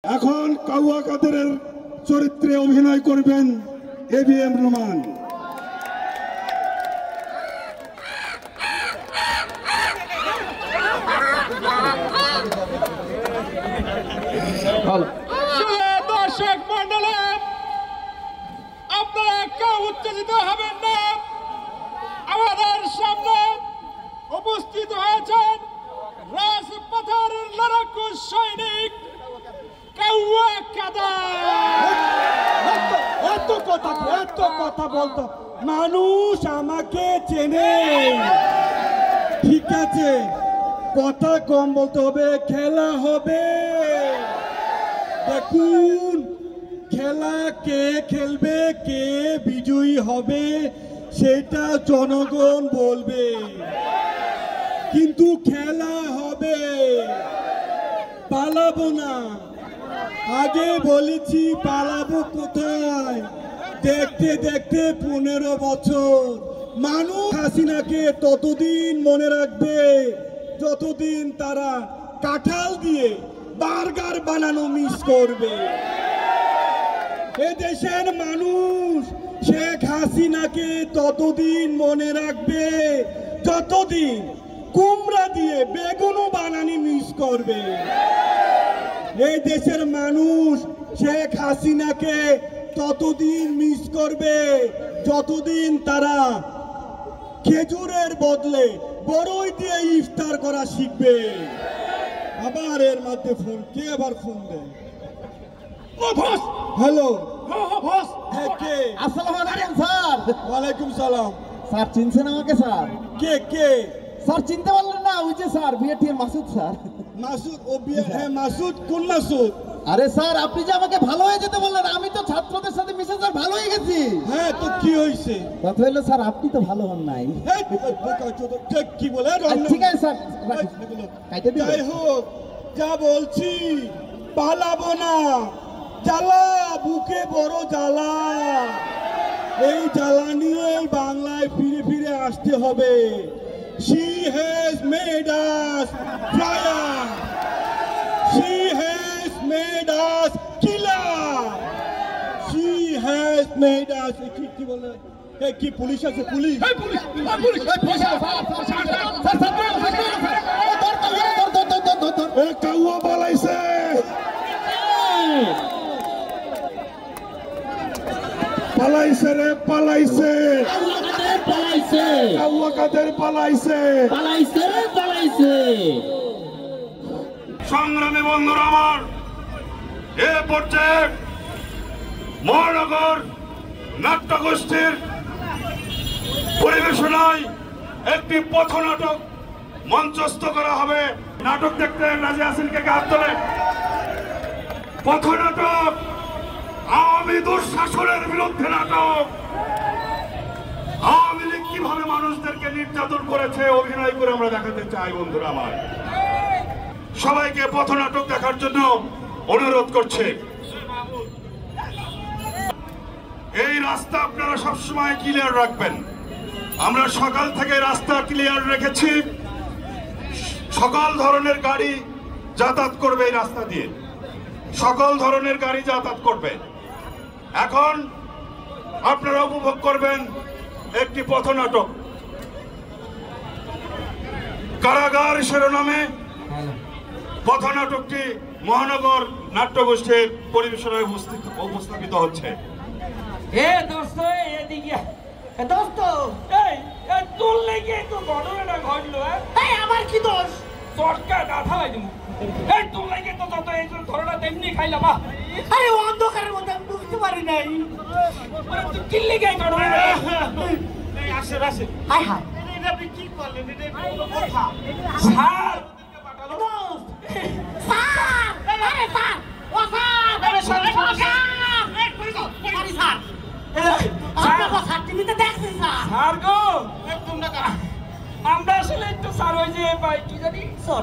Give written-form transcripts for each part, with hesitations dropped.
এখন কাউয়া কাদেরের চরিত্রে অভিনয় করবেন এবিএম রহমান। দর্শক মন্ডলী, আপনারা কেউ উত্তেজিত হবেন না। আমাদের সামনে উপস্থিত হয়েছেন রাজপথের লড়াকু সৈনিক কাউয়া কাদের। এত কথা বলতো মানুষ আমাকে চেনে, ঠিক আছে, কথা কম বলতে হবে। খেলা হবে, দেখুন খেলা কে খেলবে, কে বিজয়ী হবে সেটা জনগণ বলবে, কিন্তু খেলা হবে, পালাবো না। আগে বলেছি পালাবো কোথায়, দেখতে দেখতে 15 বছর। মানুষ হাসিনাকে ততদিন মনে রাখবে যতদিন তারা কাঁঠাল দিয়ে বার্গার বানানো মিস করবে। এদেশের মানুষ শেখ হাসিনাকে ততদিন মনে রাখবে যতদিন কুমড়া দিয়ে বেগুনও বানানি মিস করবে। এই দেশের মানুষ শেখ হাসিনাকে ততদিন মিস করবে যতদিন তারা খেজুরের বদলে বড়ই দিয়ে ইফতার করা শিখবে। আবার এর মধ্যে ফোন, কে আবার ফোন দেয়? হ্যালো, কে? আসসালামু আলাইকুম স্যার। ওয়ালাইকুম সালাম। স্যার চিনছেন আমাকে স্যার? কে? স্যার চিনতে পারলেন না? ওই যে স্যার বিএটির মাসুদ স্যার। মাসুদ? ও হ্যাঁ মাসুদ। কোন মাসুদ? আরে স্যার আপনি যে আমাকে ভালো হয়ে যেতে বললেন, আমি তো ছাত্রদের সাথে মিশে স্যার ভালো হয়ে গেছি। হ্যাঁ তো কি হয়েছে? কথা হলো স্যার আপনি তো ভালো হন নাই। কি বলে? ঠিক আছে স্যার, কাইটে দিন। যাই হোক, যা বলছি পালাবো না। জ্বালা বুকে বড় জ্বালা, এই জ্বালা নিয়ে বাংলায় ফিরে ফিরে আসতে হবে। She has made us fire. She has made us killer. She has made us কি বলে? এই কি পুলিশ আছে? পুলিশ কাউয়া পালাইছে। পালাইছে রে, পালাইছে। কাউয়া কাদের পালাইছে। সংগ্রামী বন্ধুরা আমার, এ পর্যায়ে মহানগর নাট্যগোষ্ঠীর পরিবেশনায় একটি পথনাটক মঞ্চস্থ করা হবে। নাটক দেখতে রাজি আছেন? কে হাত তোলে। পথনাটক আওয়ামী দুঃশাসনের বিরুদ্ধে নাটক। আওয়ামী লীগ কিভাবে মানুষদেরকে নির্যাতন করেছে অভিনয় করে আমরা দেখাতে চাই। বন্ধুরা আমার, সবাইকে পথনাটক দেখার জন্য অনুরোধ করছে। এই রাস্তা আপনারা সবসময় ক্লিয়ার রাখবেন। আমরা সকাল থেকে রাস্তা ক্লিয়ার রেখেছি, সকল ধরনের গাড়ি যাতায়াত করবে এই রাস্তা দিয়ে, সকল ধরনের গাড়ি যাতায়াত করবে। এখন আপনারা উপভোগ করবেন একটি পথনাটক। কারাগার শিরোনামে পথনাটকটি মহানগর নাট্যগোষ্ঠীর পরিবেশনায় উপস্থাপিত হচ্ছে। তোর লেগে তো ঘটনাটা ঘটলো। আমার কি দোষ? সরকার গাধা ভাই তুমি। এই তোর লেগে তো যত এই ধরনা তেমনি খাইলাম। আরে অন্ধকারের মধ্যে আমি বুঝতে পারি নাই। তুই কি লেগে ঘটনা? আসেন আসেন। হাই হাই, এটা আপনি কি করলেন? এটা কথা স্যার পাঠালো স্যার। আরে স্যার, ও স্যার, আরে স্যার, এই কই গো? আরে স্যার, আপনার কথা তুমি তো দেখছেন স্যার। স্যার গো, তোমরা কারা? আমরা আসলে একটু স্যার ওই যে ভাই কি জানি সর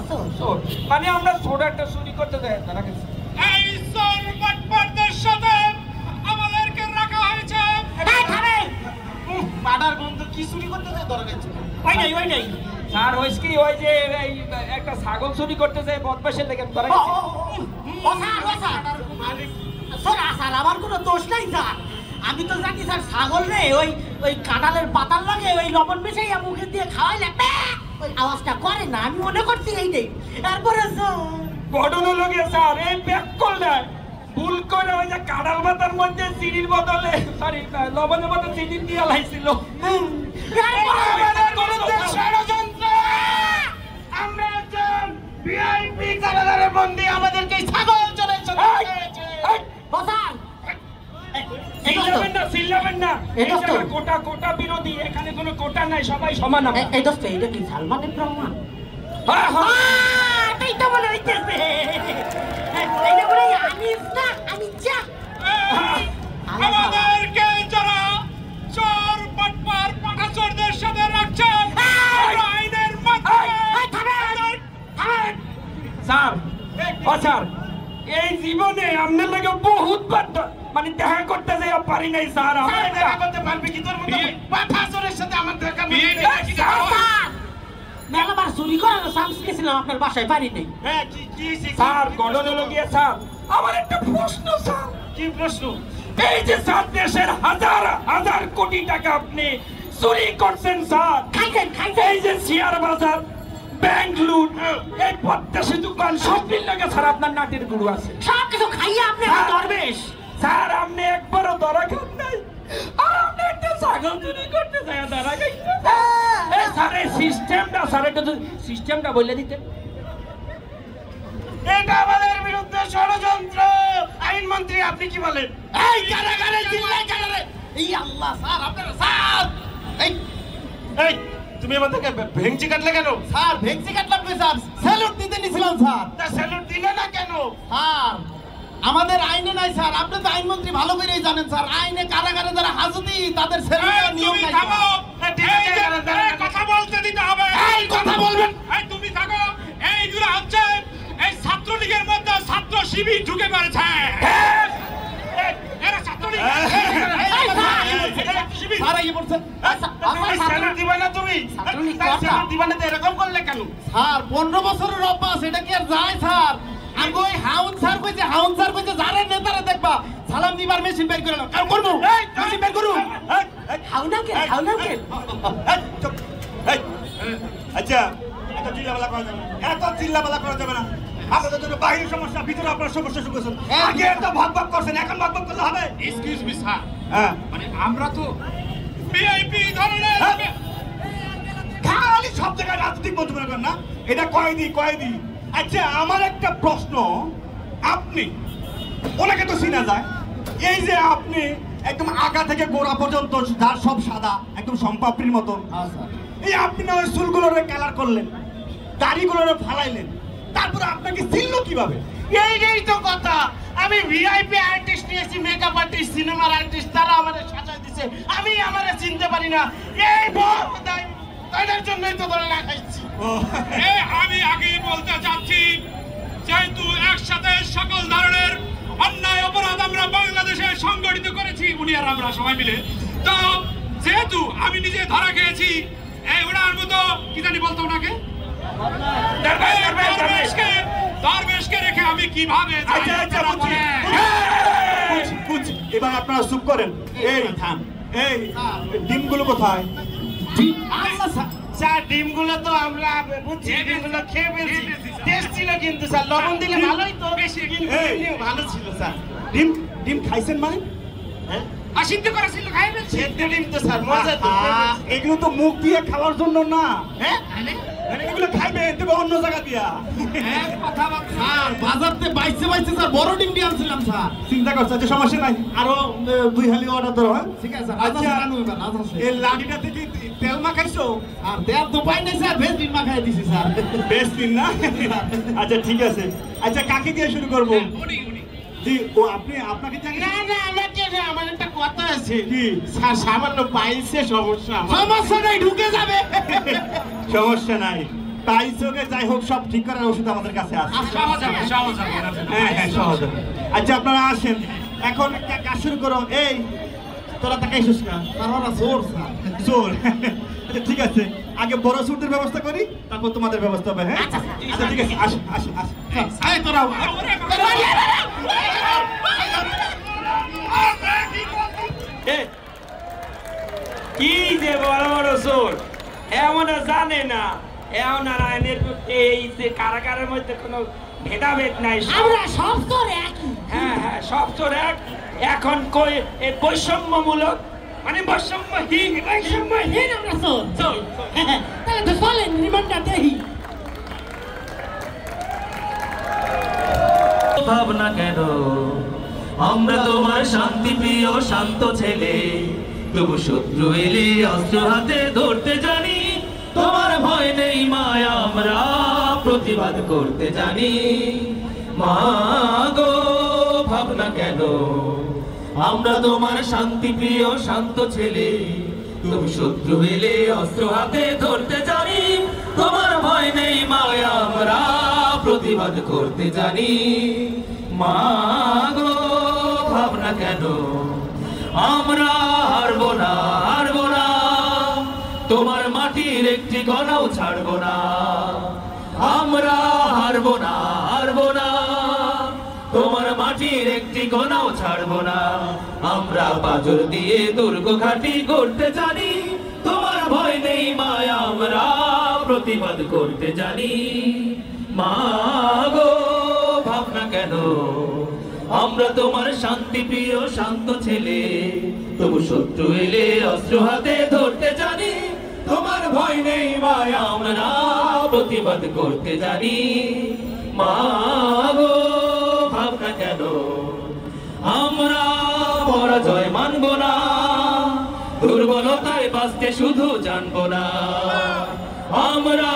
মানে আমরা সোডাটা চুরি করতে যাই। তারা গেছে এই সর বাটপারদের সাথে আমাদেরকে রাখা হয়েছে। এই থামে, পাড়ার বন্ধু কি চুরি করতে যায়? ধরা গেছে। ওই নাই স্যার, ওই কি ওই যে একটা ছাগল চুরি করতে যায় বদমাশের লেগে ধরা গেছে। স্যার আমার কোনো দোষ নাই স্যার, আমি তো জানি স্যার ছাগল রে ওই কাঁঠালের পাতার লাগে ওই লবণ মিশাইয়া মুখে দিয়ে খাওয়াইলে ওই আওয়াজটা করে না, আমি মনে করছি এইটাই। তারপরে ঘটনা লগে স্যার এই ব্যাক করলে ভুল করে ওই যে কাঁঠাল পাতার মধ্যে চিনির বদলে সরি লবণের বদলে চিনি দিয়ে লাইছিল। আমরা একজন ভিআইপি কারাগারের বন্দী, আমাদেরকে ছাগল চলে চিল্লাবেন না, কোটা কোটা বিরোধী, এখানে কোনো কোটা নাই, সবাই সমান। এই দোস্ত এটা কি সালমানের প্রমাণ? হ্যাঁ হ্যাঁ এই তো মনে হইতেছে এইটা বলে আনিস না, আমি যা আমাদেরকে যারা চোর পাটপার পাঠাচোরদের সাথে রাখছেন আইনের মাধ্যমে। স্যার ও স্যার এই জীবনে আপনার লাগে বহুত মানে দেখা করতে যাই পারি নাই স্যার। আমার দেখা করতে পারবি কি তোর মতো পাঠাচোরের সাথে আমার দেখা মেলাবার চুরি করার চান্স গেছিলাম আপনার বাসায়, পারি নেই। স্যার গঠন হলো গিয়ে স্যার আমার একটা প্রশ্ন স্যার। কি প্রশ্ন? এই যে স্যার দেশের হাজার হাজার কোটি টাকা আপনি চুরি করছেন স্যার, এই যে শেয়ার বাজার, ব্যাংক লুট, এই পদ্মাসী দোকান সব লাগে স্যার আপনার নাটের গুরু আছে। সব কিছু খাইয়ে আপনি দরবেশ স্যার আপনি একবারও ধরা খান নাই, আর আপনি একটা ছাগল চুরি করতে যায় ধরা খাইছেন। এই স্যার এই সিস্টেমটা স্যার এটা সিস্টেমটা বলে দিতেন। এটা আমাদের বিরুদ্ধে ষড়যন্ত্র। আইনমন্ত্রী আপনি কি বলেন? এই কারাগারে চিল্লাই কারাগারে, এই আল্লাহ স্যার আপনারা স্যার এই তুমি আমাদেরকে ভেঙচি কাটলে কেন? স্যার ভেঙচি কাটলাম না স্যার, স্যালুট দিতে নিছিলাম স্যার। তা স্যালুট দিলে না কেন? স্যার আমাদের আইনে নাই স্যার, আপনি তো আইনমন্ত্রী ভালো করেই জানেন স্যার, আইনে কারাগারে যারা হাজতি তাদের স্যালুটের নিয়ম নাই। কথা বলতে দিতে হবে। এই কথা বলবেন। এই তুমি থাকো। এইগুলো হচ্ছে এই ছাত্রলীগের মধ্যে ছাত্র শিবির ঢুকে পড়েছে। এরা ছাত্রলীগ স্যার আগে বলছেন স্যালুট দিবা না তুমি? স্যালুট দিবা না তো এরকম করলে কেন? স্যার 15 বছরের অভ্যাস, এটা কি আর যায় স্যার? আমি ওই হাউন স্যার কইছে যারা নেতারা দেখবা সালাম দিবার মেশিন বের করে নাও, কারণ করবো মেশিন বের করুন। হাউনাকে আচ্ছা এত চিল্লাপালা করা যাবে না। আপনাদের জন্য বাহিরের সমস্যা, ভিতরে আপনার সমস্যা শুনেছেন। আগে একটা ভাগ করছেন, এখন ভাগ করলে হবে? এক্সকিউজ মি স্যার, হ্যাঁ মানে আমরা তো ভিআইপি ধরনের খালি সব জায়গায় রাজনৈতিক মন্তব্য করেন না, এটা কয়েদি। আচ্ছা আমার একটা প্রশ্ন, আপনি ওনাকে তো চিনা যায়, এই যে আপনি একদম আগা থেকে গোড়া পর্যন্ত যার সব সাদা একদম সম্পাপড়ির মতন, এই আপনি না ওই চুলগুলোরে কালার করলেন, দাড়িগুলোরে ফালাইলেন, তারপরে আপনাকে চিনলো কিভাবে? এইটাই তো কথা। আমি ভিআইপি আর্টিস্ট নিয়েছি, মেকআপ আর্টিস্ট, সিনেমার আর্টিস্ট, তারা আমাদের সাজায় দিছে, আমি আমারে চিনতে পারি না। এই তাদের জন্যই তো ধরে রাখাইছি। আমি আগেই বলতে চাচ্ছি, যেহেতু একসাথে সকল ধরনের অন্যায় অপরাধ আমরা বাংলাদেশে সংগঠিত করেছি উনি আর আমরা সবাই মিলে, তো যেহেতু আমি নিজে ধরা খেয়েছি, এই ওনার মতো কি জানি বলতো ওনাকে দরবেশকে রেখে আমি কিভাবে? এবার আপনারা চুপ করেন। এই এই ডিমগুলো কোথায়? স্যার ডিমগুলো তো আমরা বুঝছি, ডিমগুলো খেয়ে ফেলছি, টেস্ট ছিল কিন্তু স্যার, লবণ দিলে ভালোই তো, বেশি ভালো ছিল স্যার। ডিম খাইছেন মানে? আর সিদ্ধ করা ছিল, খাই ফেলছি। সিদ্ধ ডিম তো স্যার মজা তো। এগুলো তো মুখ দিয়ে খাওয়ার জন্য না, হ্যাঁ এগুলো খাইবেন তবে অন্য জায়গা দিয়া। স্যার বাজারতে বাইছে স্যার বড় ডিম দিয়ে আনছিলাম স্যার। চিন্তা করছে যে সমস্যা নাই, আরো 2 হালি অর্ডার ধরো। হ্যাঁ ঠিক আছে স্যার। আচ্ছা এই লাঠিটাতে কি তেল মাখাইছো? আর তেল তো পাই নাই স্যার, বেশ ডিম মাখাই দিছি স্যার। বেশ দিন না? আচ্ছা ঠিক আছে। আচ্ছা কাকে দিয়ে শুরু করবো? জি ও আপনাকে না আমাকে আমার একটা কথা আছে। কি? স্যার সামান্য পাইছে সমস্যা, সমস্যা নাই, ঢুকে যাবে। সমস্যা নাই, টাইসোকে যাই হোক সব ঠিক করার ওষুধ আমাদের কাছে আছে। সহজ হবে। হ্যাঁ সহজ হবে। আচ্ছা আপনারা আসেন, এখন কাজ শুরু করো। এই তোরা তাকাইছিস না? স্যার ওরা জোর স্যার। জোর। আচ্ছা ঠিক আছে, আগে বড় সুটের ব্যবস্থা করি, তারপর তোমাদের ব্যবস্থা হবে। হ্যাঁ আচ্ছা, আচ্ছা ঠিক আছে, আসো আসো আসো। আয় তোরা কি যে বড় বড় চোর এমন জানে না, এমন আর আইনের এই যে কারাগারের মধ্যে কোনো ভেদাভেদ নাই। আমরা সব তো একই। হ্যাঁ হ্যাঁ, সব চোর এক। এখন কই এই বৈষম্যমূলক মানে বৈষম্যহীন আমরা চোর। চোর। তাহলে তো চলেন রিমান্ডার দেহি। ভাবনা কেন আমরা তোমার শান্তি প্রিয় শান্ত ছেলে, তবু শত্রু এলে অস্ত্র হাতে ধরতে জানি, তোমার ভয় নেই মায়া আমরা প্রতিবাদ করতে জানি। মা গো ভাবনা কেন আমরা তোমার শান্তি প্রিয় শান্ত ছেলে, তবু শত্রু এলে অস্ত্র হাতে ধরতে জানি, তোমার ভয় নেই মায়া আমরা প্রতিবাদ করতে জানি। মা গো ভাবনা কেন আমরা হারবো না তোমার মাটির একটি গণাও ছাড়বো না, আমরা হারবো না তোমার মাটির একটি গণাও ছাড়বো না, আমরা পাজর দিয়ে দুর্গ ঘাটি করতে জানি, তোমার ভয় নেই মায়া আমরা প্রতিবাদ করতে জানি। মা গো ভাবনা কেন আমরা তোমার শান্তি প্রিয় শান্ত ছেলে, তবু শত্রু এলে অস্ত্র হাতে ধরতে জানি, তোমার ভয় নেই মায়া আমরা প্রতিবাদ করতে জানি। মা গো ভাবনা কেন আমরা পরাজয় মানবো না, দুর্বলতায় বাঁচতে শুধু জানবো না, আমরা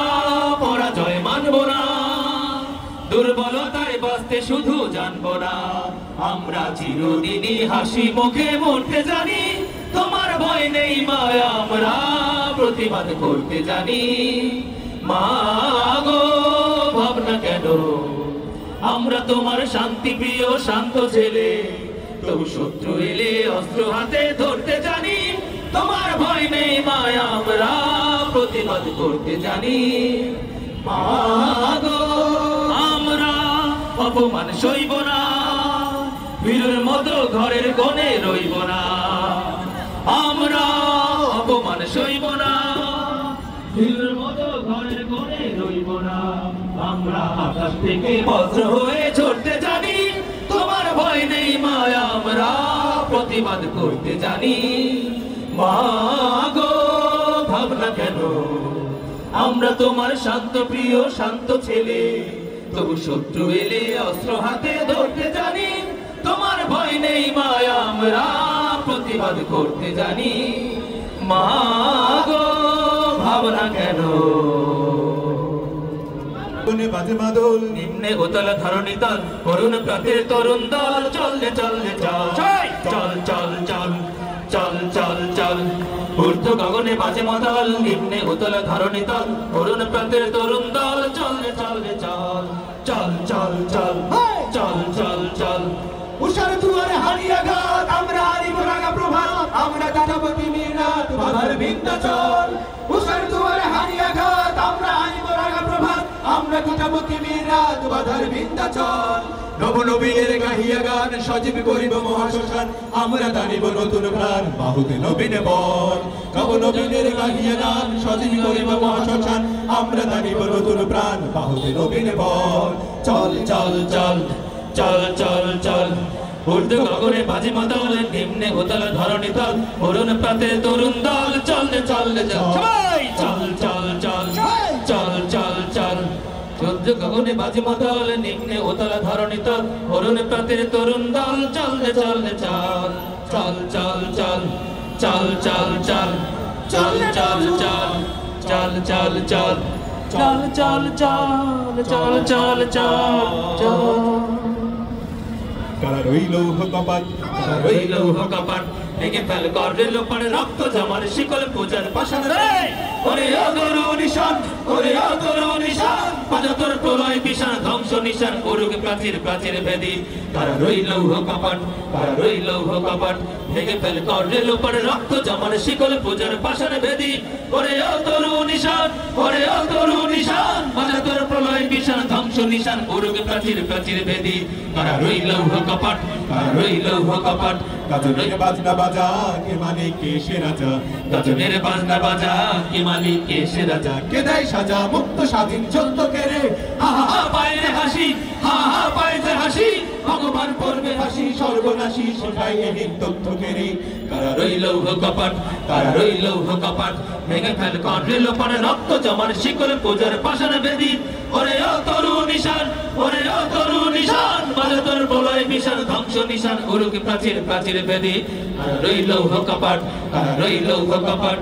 পরাজয় মানবো না, দুর্বলতায় বাঁচতে শুধু জানবো না, আমরা চিরদিনই হাসি মুখে মরতে জানি, তোমার ভয় নেই মায়া আমরা প্রতিবাদ করতে জানি। মা গো ভাবনা কেন আমরা তোমার শান্তি প্রিয় শান্ত ছেলে, তবু শত্রু এলে অস্ত্র হাতে ধরতে জানি, তোমার ভয় নেই মায়া আমরা প্রতিবাদ করতে জানি। মা গো আমরা অপমান সইব না, বীরের মতো ঘরের কোণে রইব না, আমরা অপমান সইব না, বীরের মতো ঘরের কোণে রইব না, আমরা আকাশ থেকে বজ্র হয়ে ছড়তে জানি, তোমার ভয় নেই মায়া আমরা প্রতিবাদ করতে জানি। মা গো ভাবনা কেন আমরা তোমার শান্ত প্রিয় শান্ত ছেলে, তবু শত্রু এলে অস্ত্র হাতে ধরতে জানি, তোমার ভয় নেই মায়া আমরা প্রতিবাদ করতে জানি। মা গো ভাবনা কেন বাজে মাদল নিম্নে উতল ধরণী তল করুণ প্রাতের তরুণ দল, চললে চললে চল চল চল চল চল চল চল ঊর্ধ্ব গগনে বাজে মাদল, নিম্নে উতল ধরণী তল করুণ প্রাতের তরুণ দল, চললে চললে চল চল চল চল চল চল চল উষার দুয়ারে হারিয়া গান আমরা আনিব রাঙা প্রভাত, আমরা দানবতী মিনাত বাধার বিন্ধ্যাচল, উষার দুয়ারে হারিয়া গান আমরা আনিব রাঙা প্রভাত, আমরা দানবতী মিনাত বাধার বিন্ধ্যাচল, নবনবীনের গাহিয়া গান সজীব করিব মহাশ্মশান, আমরা দানিব নতুন প্রাণ বাহুতে নবীন বল, নবনবীনের গাহিয়া গান সজীব করিব মহাশ্মশান, আমরা দানিব নতুন প্রাণ বাহুতে নবীন বল, চল চল চল চল চল চল ঊর্ধ্ব গগনে বাজে মাদল, নিম্নে উতল ধরণী তল করুণ প্রাতের তরুণ দল, চললে চললে চল সবাই চল চল চল চল চল চল ঊর্ধ্ব গগনে বাজে মাদল, নিম্নে উতল ধরণী তল করুণ প্রাতের তরুণ দল, চললে চললে চল চল চল চল চল চল চল চল চল চল চল চল চল চল চল চল চল চল চল কারা রইল কপাট রইল কপাট ভেঙে ফেল করে লোপার রক্ত জমার শিকল পূজার পাশান রে ওরে ও তরুণ নিশান ওরে ও তরুণ নিশান বাজাতর প্রলয় বিশান ধ্বংস নিশান করুক প্রাচীর প্রাচীর ভেদি তারা রইল কপাট তারা রইল কপাট ভেঙে ফেল কর রেল পরে রক্ত জমার শিকল পূজার পাশার ভেদি ওরে ও তরুণ নিশান ওরে ও তরুণ নিশান বাজাতর প্রলয় বিশান ধ্বংস নিশান করুক প্রাচীর প্রাচীর ভেদি তারা রইল কপাট তারা রইল কপাট গাজনের বাজনা বাজা কে মানে কে সে রাজা গাজনের বাজনা বাজা কি মালিক কে সে রাজা কে দেয় সাজা মুক্ত স্বাধীন চলত কে রে হা হা হা পায়ে হাসি হা হা পায়ে হাসি ভগবান করবে হাসি সর্বনাশী শেখাই এহীন তথ্য কে রে তারা রইল কপাট তারা রইল কপাট ভেঙে ফেল কর রেল পরে রক্ত জমার শিকল পূজার পাশার বেদি ওরে ও তরুণ নিশান ওরে ও তরুণ নিশান বাজাতর প্রলয় বিশান ধ্বংস নিশান উরুক প্রাচীর প্রাচীর বেদি তারা রইল কপাট তারা রইল কপাট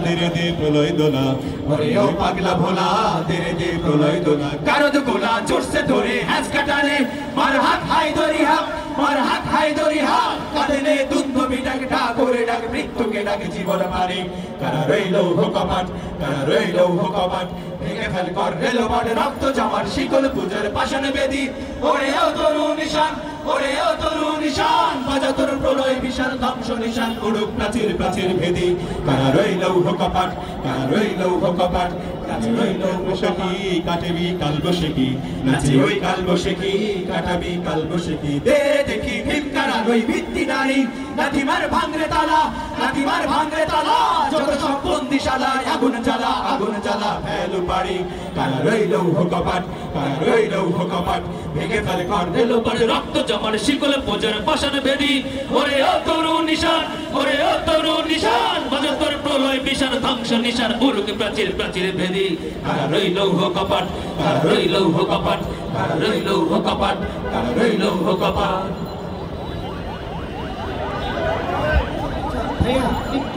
দেরে দে প্রলয় দোলা ওরে ও পাগলা ভোলা দেরে দে প্রলয় দোলা কারো তো গোলা জোরসে ধরে হ্যাজ কাটারে মার হাত হাই ধরি হাত মার হাত হাই ধরি হাত কাঁদলে দুন্ধবি ডাক ঠাকুরে ডাক মৃত্যুকে ডাক জীবন মারে কারা রইল কপাট কারা রইল কপাট ভেঙে ফেল কর রেল মাঠে রক্ত জমার শিকল পূজার পাশান বেদি ওরে ও তরুণ নিশান ওরে ও তরুণ নিশান বাজাতর প্রলয় বিশাল ধ্বংস নিশান উড়ুক প্রাচীর প্রাচীর ভেদি কারা রইল কপাট কারা রইল কপাট নাচে রইল বসেকি কাটেবি কাল বসেকি নাচে ওই কাল বসেকি কাটাবি কাল বসেকি দে দেখি ভীম কারা রই ভিত্তি নারী নাতিমার ভাঙরে তালা নাতিমার ভাঙরে তালা যত সব বন্দিশালায় আগুন জ্বালা ফেলু পারি কারা রইল কপাট কারা রইল কপাট ভেঙে ফেলে কর দিল পরে রক্ত জমার শিকল পূজার পাশান বেদি ওরে ও তরুণ নিশান ওরে ও তরুণ নিশান বাজাতর প্রলয় বিশান ধ্বংস নিশান উরুক প্রাচীর প্রাচীর ভেদি কারা রইল কপাট কারা রইল কপাট কারা রইল কপাট কারা রইল কপাট ভাইয়া একটু